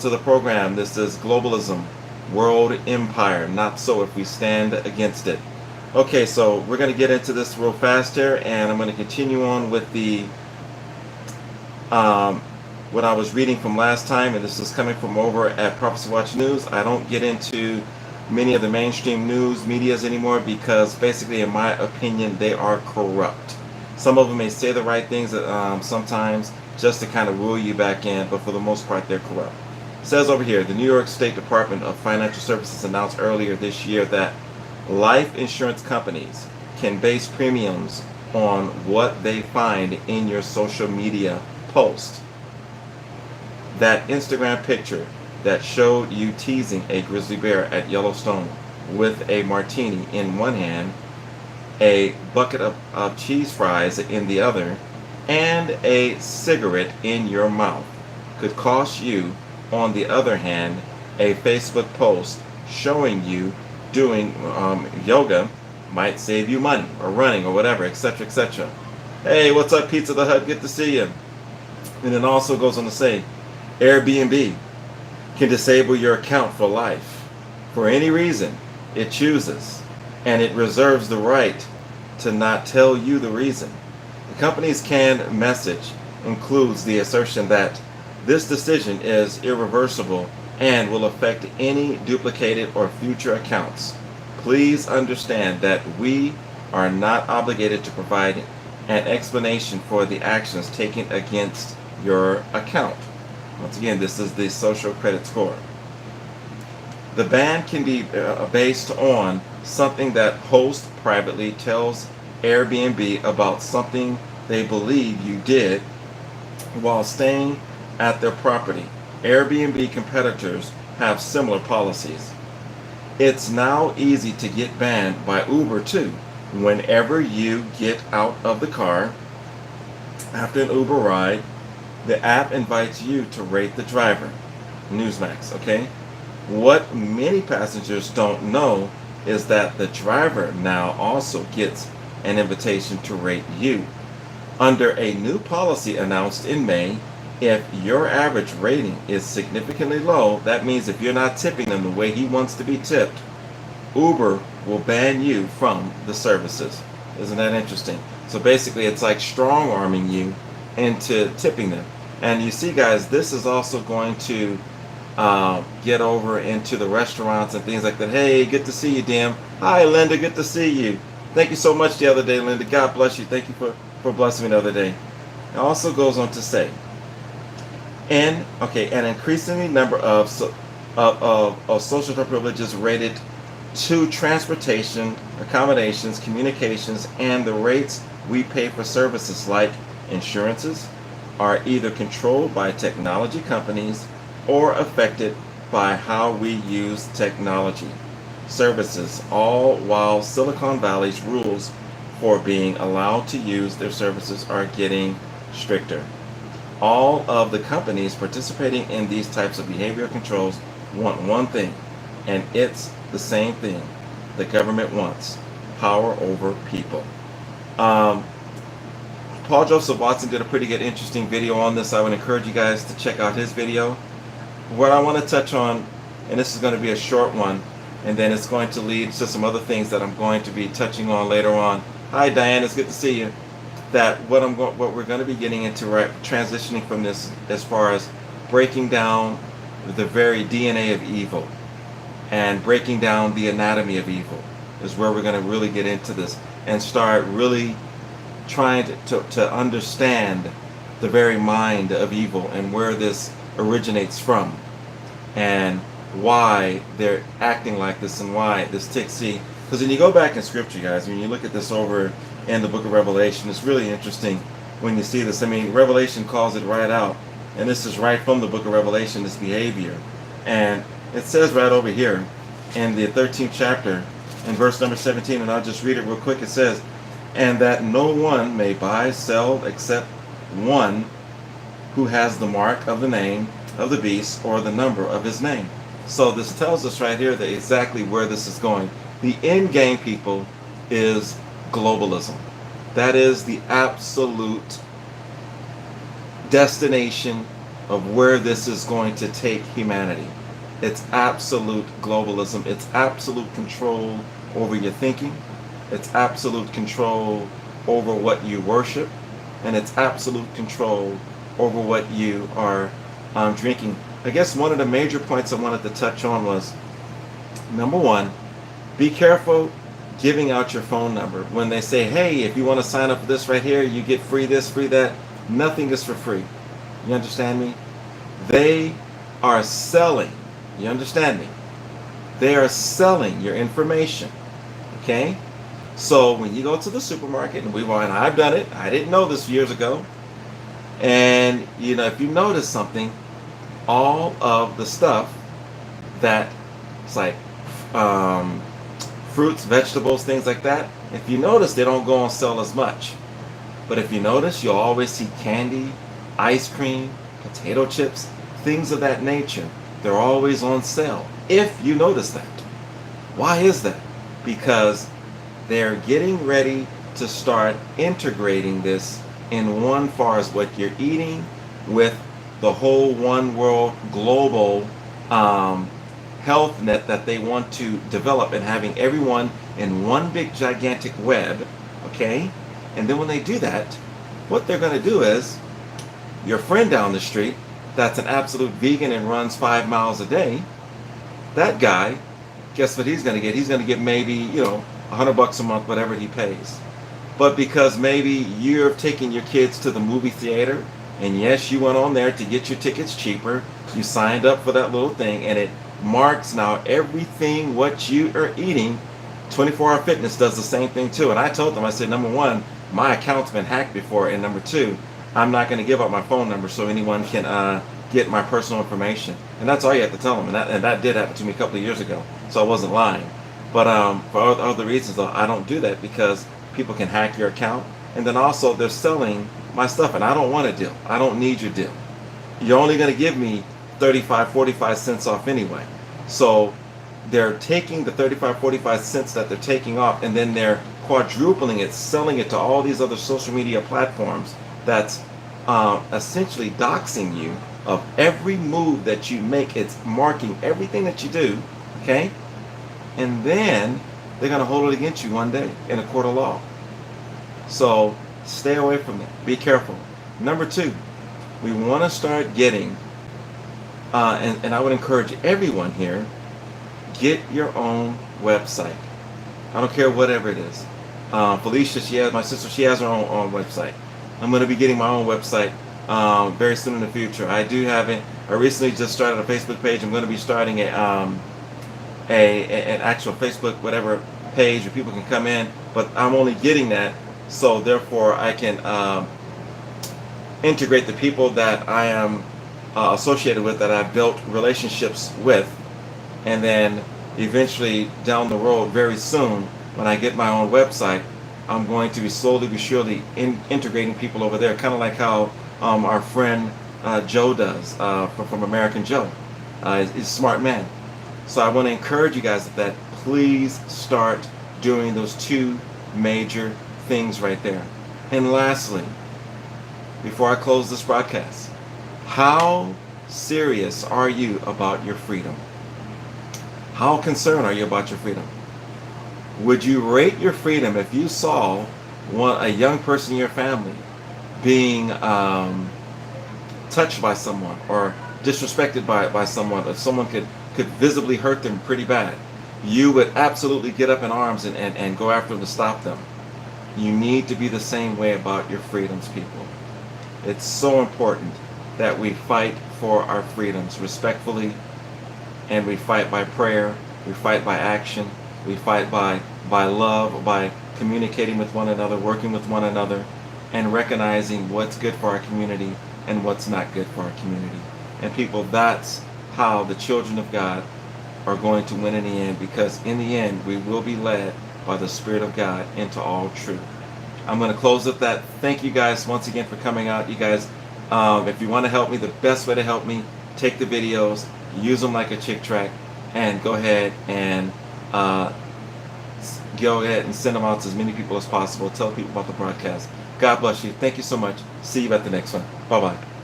To the program. This is Globalism, World Empire. Not so if we stand against it. Okay, so we're going to get into this real fast here, and I'm going to continue on with the um, what I was reading from last time, and this is coming from over at Prophecy Watch News. I don't get into many of the mainstream news medias anymore because basically, in my opinion, they are corrupt. Some of them may say the right things sometimes just to kind of rule you back in, but for the most part, they're corrupt. It says over here, the New York State Department of Financial Services announced earlier this year that life insurance companies can base premiums on what they find in your social media post. That Instagram picture that showed you teasing a grizzly bear at Yellowstone with a martini in one hand, a bucket of cheese fries in the other, and a cigarette in your mouth could cost you, on the other hand, a Facebook post showing you doing yoga might save you money, or running, or whatever, etc., etc. Hey, what's up, Pizza the Hut? Good to see you. And it also goes on to say, Airbnb can disable your account for life for any reason it chooses, and it reserves the right to not tell you the reason. The company's canned message includes the assertion that this decision is irreversible and will affect any duplicated or future accounts. Please understand that we are not obligated to provide an explanation for the actions taken against your account. Once again, this is the social credit score. The ban can be based on something that host privately tells Airbnb about something they believe you did while staying at their property. Airbnb competitors have similar policies. It's now easy to get banned by Uber too. Whenever you get out of the car after an Uber ride, the app invites you to rate the driver. Newsmax, okay? What many passengers don't know is that the driver now also gets an invitation to rate you. Under a new policy announced in May, if your average rating is significantly low, that means if you're not tipping them the way he wants to be tipped, Uber will ban you from the services. Isn't that interesting? So basically, it's like strong arming you into tipping them. And you see, guys, this is also going to get over into the restaurants and things like that. Hey, good to see you, Dim. Hi, Linda. Good to see you. Thank you so much the other day, Linda. God bless you. Thank you for blessing me the other day. It also goes on to say, an increasingly number of social privileges related to transportation, accommodations, communications, and the rates we pay for services like insurances are either controlled by technology companies or affected by how we use technology services, all while Silicon Valley's rules for being allowed to use their services are getting stricter. All of the companies participating in these types of behavioral controls want one thing, and it's the same thing the government wants: power over people. Paul Joseph Watson did a pretty good, interesting video on this. I would encourage you guys to check out his video. What I want to touch on, and this is going to be a short one, and then it's going to lead to some other things that I'm going to be touching on later on. Hi, Diane. It's good to see you. That what we're going to be getting into, right, transitioning from this as far as breaking down the very DNA of evil and breaking down the anatomy of evil is where we're going to really get into this and start really trying to understand the very mind of evil and where this originates from and why they're acting like this and why this ticks. See, because when you go back in scripture, guys, when you look at this over in the book of Revelation, it's really interesting when you see this. I mean, Revelation calls it right out, and this is right from the book of Revelation, this behavior. And it says right over here in the 13th chapter, in verse number 17, and I'll just read it real quick. It says, and that no one may buy, sell, except one who has the mark of the name of the beast or the number of his name. So this tells us right here that exactly where this is going. The end game, people, is globalism. That is the absolute destination of where this is going to take humanity. It's absolute globalism. It's absolute control over your thinking. It's absolute control over what you worship. And it's absolute control over what you are drinking. I guess one of the major points I wanted to touch on was, number one, be careful giving out your phone number. When they say, hey, if you want to sign up for this right here, you get free this, free that. Nothing is for free. You understand me? They are selling. You understand me? They are selling your information. Okay? So when you go to the supermarket, and I've done it. I didn't know this years ago. And if you notice something, all of the stuff that it's like fruits, vegetables, things like that, if you notice, they don't go on sale as much. But if you notice, you'll always see candy, ice cream, potato chips, things of that nature. They're always on sale, if you notice that. Why is that? Because they're getting ready to start integrating this in one far as what you're eating with the whole one world global health net that they want to develop, and having everyone in one big gigantic web, okay? And then when they do that, what they're going to do is, your friend down the street that's an absolute vegan and runs 5 miles a day, that guy, guess what he's going to get? He's going to get maybe, $100 a month, whatever he pays. But because maybe you're taking your kids to the movie theater, and yes, you went on there to get your tickets cheaper, you signed up for that little thing, and it marks now everything what you are eating. 24-Hour Fitness does the same thing too. And I told them, I said, number one, my account's been hacked before, and number two, I'm not going to give up my phone number so anyone can get my personal information. And that's all you have to tell them. And that did happen to me a couple of years ago, so I wasn't lying. But for other reasons, though, I don't do that because people can hack your account. And then also they're selling my stuff, and I don't want a deal. I don't need your deal. You're only going to give me 35, 45 cents off anyway. So they're taking the 35, 45 cents that they're taking off, and then they're quadrupling it, selling it to all these other social media platforms that's essentially doxing you of every move that you make. It's marking everything that you do, okay? And then they're going to hold it against you one day in a court of law. So stay away from it. Be careful. Number two, we want to start getting, and I would encourage everyone here, get your own website. I don't care whatever it is. Felicia, my sister, she has her own website. I'm going to be getting my own website very soon in the future. I do have it. I recently just started a Facebook page. I'm going to be starting an actual Facebook whatever page where people can come in, but I'm only getting that so therefore I can integrate the people that I am associated with, that I've built relationships with, and then eventually down the road, very soon, when I get my own website, I'm going to be slowly but surely integrating people over there, kind of like how our friend Joe does from American Joe. He's a smart man. So I want to encourage you guys that please start doing those two major things right there. And lastly, before I close this broadcast, how serious are you about your freedom? How concerned are you about your freedom? Would you rate your freedom if you saw a young person in your family being touched by someone or disrespected by someone, or someone could visibly hurt them pretty bad? You would absolutely get up in arms and go after them to stop them. You need to be the same way about your freedoms, people. It's so important that we fight for our freedoms respectfully, and we fight by prayer, we fight by action, we fight by love, by communicating with one another, working with one another, and recognizing what's good for our community and what's not good for our community. And people, that's how the children of God are going to win in the end, because in the end we will be led by the Spirit of God into all truth. I'm going to close with that. Thank you guys once again for coming out. You guys, if you want to help me, the best way to help me, take the videos, use them like a chick track, and go ahead and send them out to as many people as possible. Tell people about the broadcast. God bless you. Thank you so much. See you at the next one. Bye-bye.